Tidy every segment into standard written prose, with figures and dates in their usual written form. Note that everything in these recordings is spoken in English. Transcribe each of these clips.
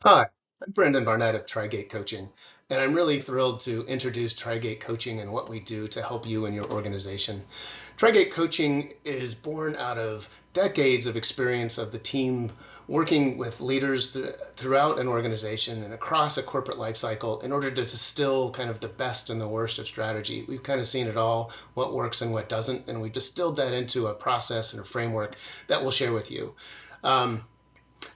Hi, I'm Brendan Barnett of Trigate Coaching, and I'm really thrilled to introduce Trigate Coaching and what we do to help you and your organization. Trigate Coaching is born out of decades of experience of the team working with leaders throughout an organization and across a corporate life cycle in order to distill kind of the best and the worst of strategy. We've kind of seen it all, what works and what doesn't, and we've distilled that into a process and a framework that we'll share with you.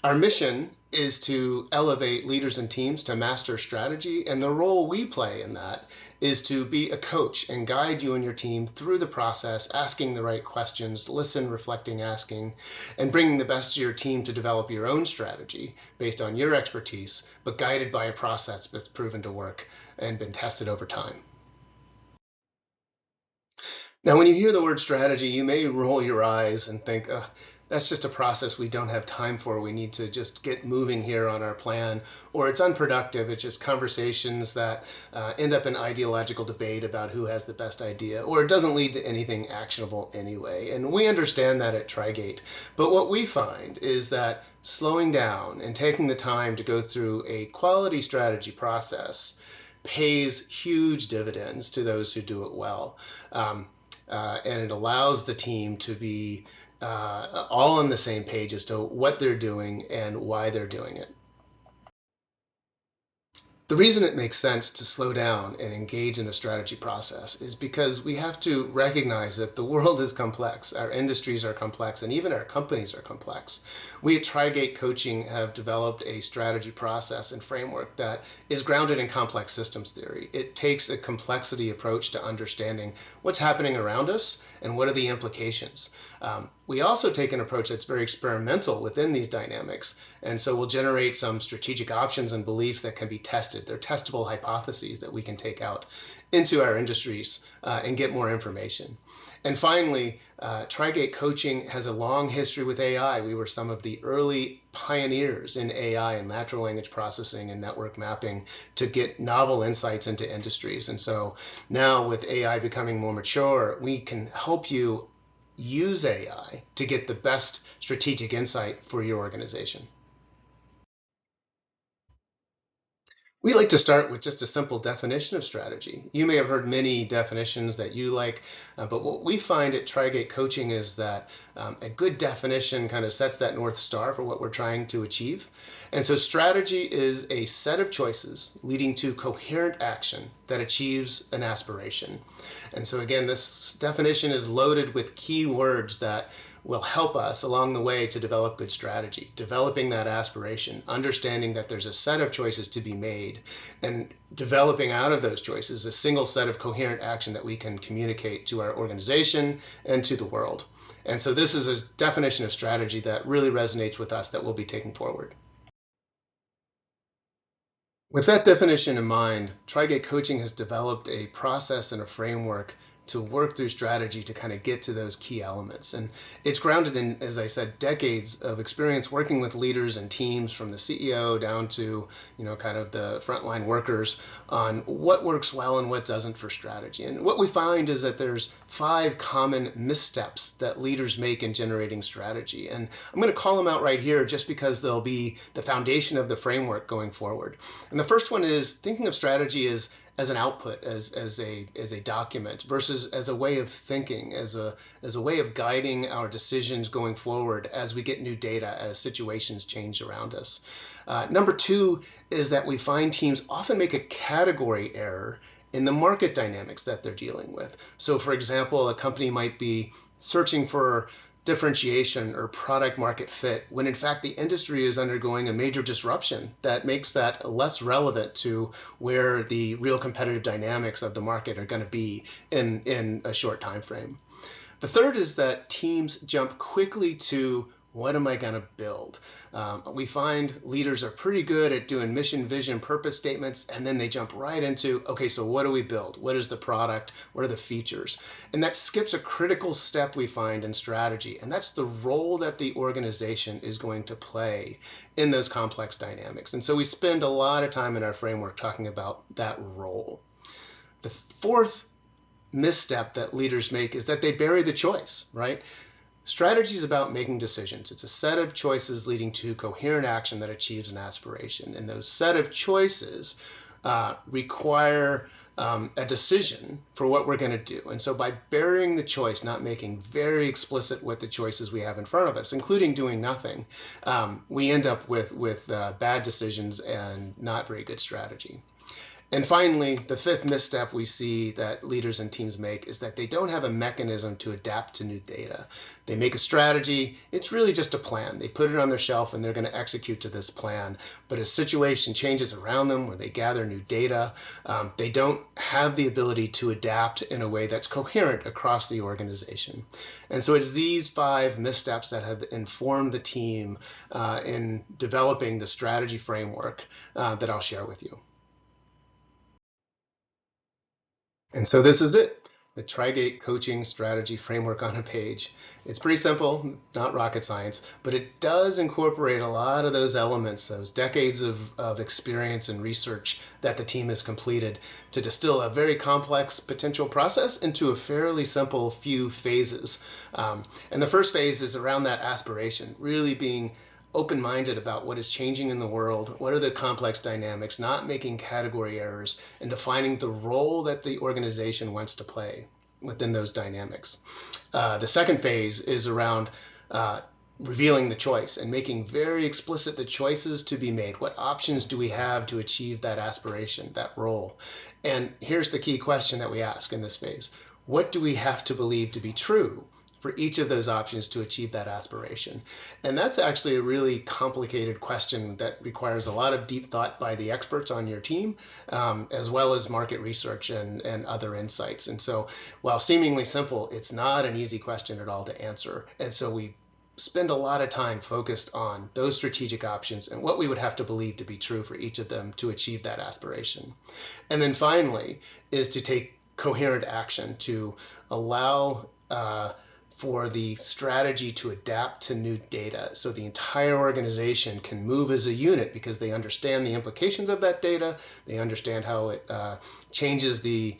Our mission is to elevate leaders and teams to master strategy, and the role we play in that is to be a coach and guide you and your team through the process, asking the right questions, listen, reflecting, asking, and bringing the best to your team to develop your own strategy based on your expertise, but guided by a process that's proven to work and been tested over time. Now, when you hear the word strategy, you may roll your eyes and think, that's just a process we don't have time for. We need to just get moving here on our plan, or it's unproductive. It's just conversations that end up in ideological debate about who has the best idea, or it doesn't lead to anything actionable anyway. And we understand that at Trigate. But what we find is that slowing down and taking the time to go through a quality strategy process pays huge dividends to those who do it well. And it allows the team to be all on the same page as to what they're doing and why they're doing it. The reason it makes sense to slow down and engage in a strategy process is because we have to recognize that the world is complex, our industries are complex, and even our companies are complex. We at Trigate Coaching have developed a strategy process and framework that is grounded in complex systems theory. It takes a complexity approach to understanding what's happening around us and what are the implications. We also take an approach that's very experimental within these dynamics, and so we'll generate some strategic options and beliefs that can be tested. They're testable hypotheses that we can take out into our industries and get more information. And finally, Trigate Coaching has a long history with AI. We were some of the early pioneers in AI and natural language processing and network mapping to get novel insights into industries. And so now with AI becoming more mature, we can help you use AI to get the best strategic insight for your organization. We like to start with just a simple definition of strategy. You may have heard many definitions that you like, but what we find at Trigate Coaching is that a good definition kind of sets that North Star for what we're trying to achieve. And so strategy is a set of choices leading to coherent action that achieves an aspiration. And so again, this definition is loaded with key words that will help us along the way to develop good strategy, developing that aspiration, understanding that there's a set of choices to be made, and developing out of those choices a single set of coherent action that we can communicate to our organization and to the world. And so this is a definition of strategy that really resonates with us that we'll be taking forward. With that definition in mind, Trigate Coaching has developed a process and a framework to work through strategy to kind of get to those key elements. And it's grounded in, as I said, decades of experience working with leaders and teams from the CEO down to, kind of the frontline workers on what works well and what doesn't for strategy. And what we find is that there's 5 common missteps that leaders make in generating strategy. And I'm going to call them out right here just because they'll be the foundation of the framework going forward. And the first one is thinking of strategy as an output, as a document, versus as a way of thinking, as a way of guiding our decisions going forward as we get new data, as situations change around us. Number 2 is that we find teams often make a category error in the market dynamics that they're dealing with. So for example, a company might be searching for differentiation or product market fit when in fact the industry is undergoing a major disruption that makes that less relevant to where the real competitive dynamics of the market are going to be in a short time frame. The third is that teams jump quickly to what am I going to build? We find leaders are pretty good at doing mission, vision, purpose statements, and then they jump right into, okay, so what do we build? What is the product? What are the features? And that skips a critical step we find in strategy, and that's the role that the organization is going to play in those complex dynamics. And so we spend a lot of time in our framework talking about that role. The fourth misstep that leaders make is that they bury the choice, right? Strategy is about making decisions. It's a set of choices leading to coherent action that achieves an aspiration. And those set of choices require a decision for what we're going to do. And so by burying the choice, not making very explicit what the choices we have in front of us, including doing nothing, we end up with bad decisions and not very good strategy. And finally, the fifth misstep we see that leaders and teams make is that they don't have a mechanism to adapt to new data. They make a strategy, it's really just a plan. They put it on their shelf and they're going to execute to this plan. But a situation changes around them where they gather new data. They don't have the ability to adapt in a way that's coherent across the organization. And so it's these 5 missteps that have informed the team in developing the strategy framework that I'll share with you. And so this is it, the Trigate Coaching Strategy Framework on a page. It's pretty simple, not rocket science, but it does incorporate a lot of those elements, those decades of experience and research that the team has completed to distill a very complex potential process into a fairly simple few phases. And the first phase is around that aspiration, really being open-minded about what is changing in the world, what are the complex dynamics, not making category errors, and defining the role that the organization wants to play within those dynamics. The second phase is around revealing the choice and making very explicit the choices to be made. What options do we have to achieve that aspiration, that role? And here's the key question that we ask in this phase. What do we have to believe to be true for each of those options to achieve that aspiration? And that's actually a really complicated question that requires a lot of deep thought by the experts on your team, as well as market research and other insights. And so while seemingly simple, it's not an easy question at all to answer. And so we spend a lot of time focused on those strategic options and what we would have to believe to be true for each of them to achieve that aspiration. And then finally is to take coherent action to allow for the strategy to adapt to new data so the entire organization can move as a unit because they understand the implications of that data, they understand how it changes the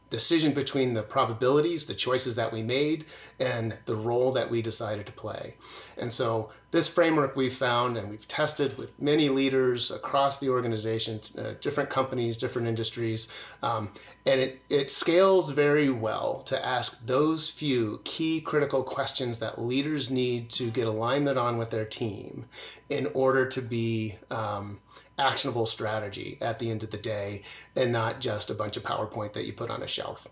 decision between the probabilities, the choices that we made, and the role that we decided to play. And so this framework we've found and we've tested with many leaders across the organization, different companies, different industries, and it scales very well to ask those few key critical questions that leaders need to get alignment on with their team in order to be actionable strategy at the end of the day and not just a bunch of PowerPoint that you put on a shelf.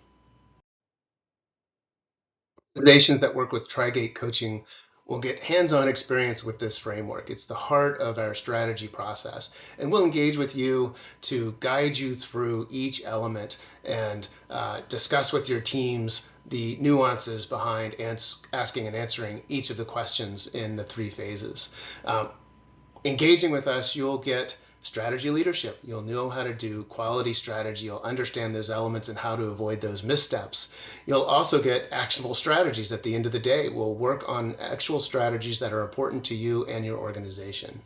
Organizations that work with Trigate Coaching will get hands-on experience with this framework. It's the heart of our strategy process, and we'll engage with you to guide you through each element and discuss with your teams the nuances behind asking and answering each of the questions in the 3 phases. Engaging with us, you'll get strategy leadership. You'll know how to do quality strategy. You'll understand those elements and how to avoid those missteps. You'll also get actionable strategies at the end of the day. We'll work on actual strategies that are important to you and your organization.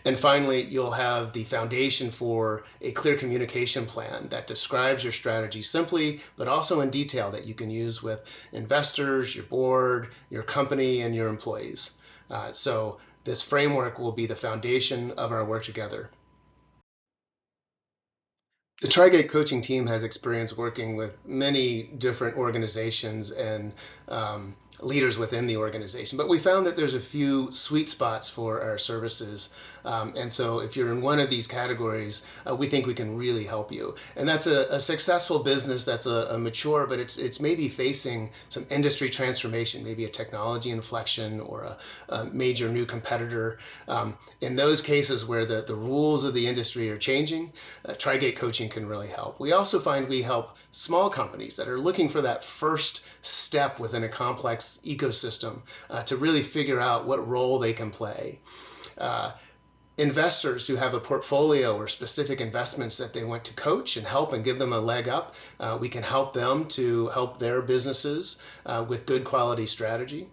And finally, you'll have the foundation for a clear communication plan that describes your strategy simply, but also in detail that you can use with investors, your board, your company, and your employees. So this framework will be the foundation of our work together. The Trigate coaching team has experience working with many different organizations and leaders within the organization, but we found that there's a few sweet spots for our services. And so if you're in one of these categories, we think we can really help you. And that's a successful business that's a mature, but it's maybe facing some industry transformation, maybe a technology inflection or a major new competitor. In those cases where the rules of the industry are changing, Trigate coaching can really help. We also find we help small companies that are looking for that first step within a complex ecosystem to really figure out what role they can play. investors who have a portfolio or specific investments that they want to coach and help and give them a leg up. We can help them to help their businesses with good quality strategy.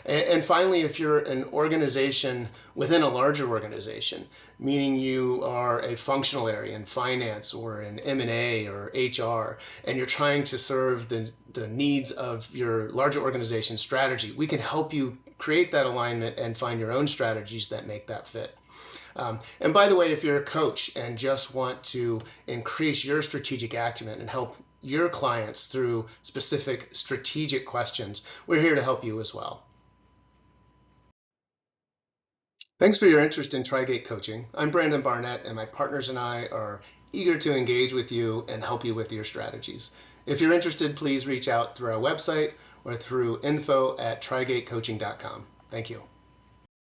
And finally, if you're an organization within a larger organization, meaning you are a functional area in finance or in M&A or HR, and you're trying to serve the needs of your larger organization strategy, we can help you create that alignment and find your own strategies that make that fit. And by the way, if you're a coach and just want to increase your strategic acumen and help your clients through specific strategic questions, we're here to help you as well. Thanks for your interest in Trigate Coaching. I'm Brandon Barnett, and my partners and I are eager to engage with you and help you with your strategies. If you're interested, please reach out through our website or through info@trigatecoaching.com. Thank you.